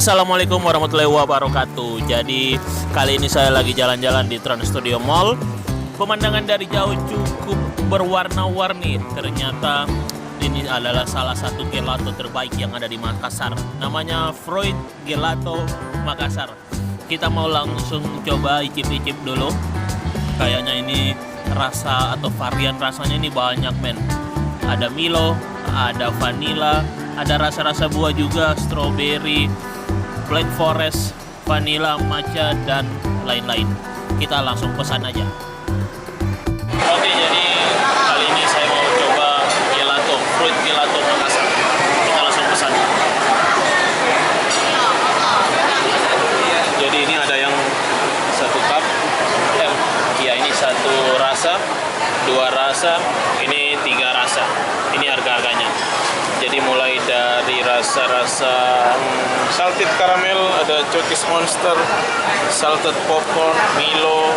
Assalamualaikum warahmatullahi wabarakatuh. Jadi kali ini saya lagi jalan-jalan di Trans Studio Mall. Pemandangan dari jauh cukup berwarna-warni. Ternyata ini adalah salah satu gelato terbaik yang ada di Makassar. Namanya Freud Gelato Makassar. Kita mau langsung coba icip-icip dulu. Kayaknya ini rasa atau varian rasanya ini banyak, men. Ada Milo, ada vanilla, ada rasa-rasa buah juga, strawberry, Black Forest, vanilla, matcha, dan lain-lain. Kita langsung pesan aja. Oke, jadi kali ini saya mau coba gelato, Fruit Gelato Makassar. Kita langsung pesan. Jadi ini ada yang satu cup, ya ini satu rasa, dua rasa, ini tiga rasa. Ini harga-harganya. Jadi mulai dari rasa-rasa salted caramel, ada Cookies Monster, salted popcorn, Milo,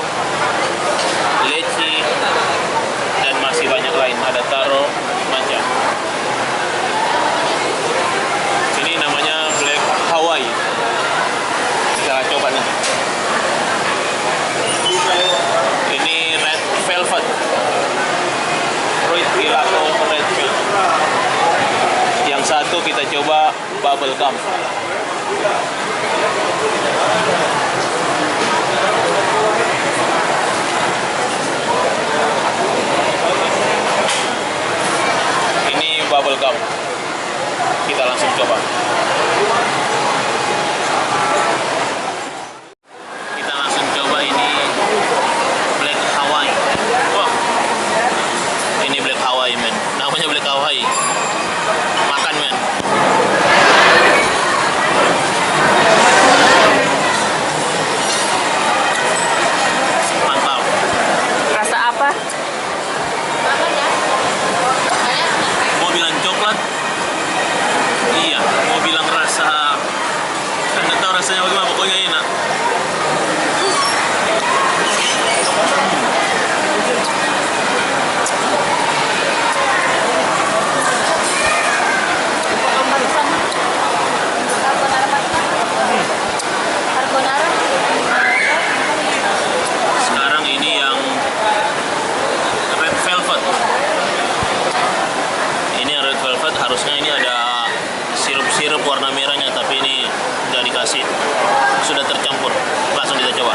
leci, dan masih banyak lain. Ada taro, matcha. Ini namanya Black Hawaii. Kita coba nih. Ini Red Velvet. Fruit Gelato Red Velvet. Yang satu kita coba bubble gum. Ini bubble gum. Kita langsung coba. Kita langsung coba ini Black Hawaii. Wah, ini Black Hawaii, men. Namanya Black Hawaii. Makan, men. Mantap. Rasa apa? Mau bilang coklat? Iya. Mau bilang rasa, nggak tahu rasanya bagaimana, pokoknya enak. Sekarang ini yang Red Velvet. Ini Red Velvet, harusnya ini ada sirup-sirup warna merahnya, tapi ini nggak dikasih, sudah tercampur. Langsung kita coba.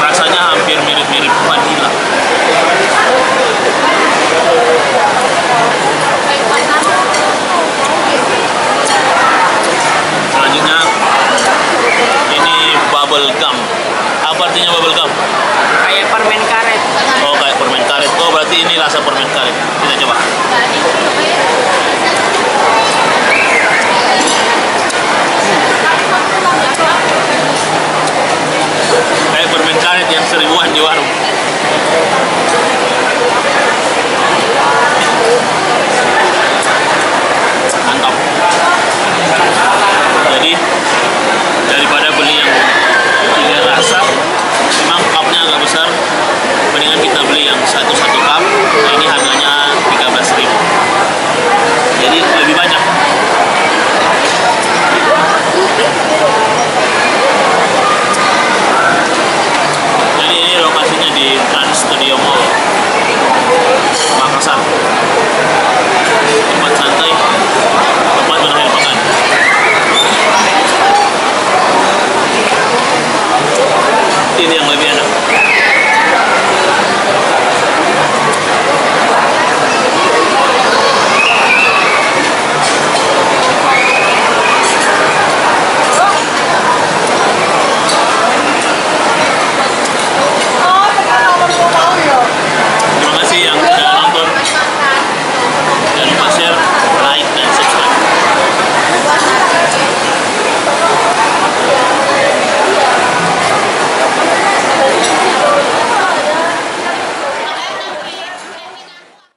Rasanya hampir mirip-mirip vanilla. Selanjutnya ini bubble gum. Apa artinya bubble gum? Kayak permen karet. Oh, kayak permen karet. Oh, berarti ini rasa permen karet. Kita coba. Kayak permen karet yang seribuan di warung. Mantap. Jadi daripada beli yang tiga rasa, memang cupnya agak besar, mendingan kita beli yang satu-satu cup. Nah, ini harganya 13.000. Jadi lebih banyak. Jadi ini lokasinya di Trans Studio Mall Makassar. Tempat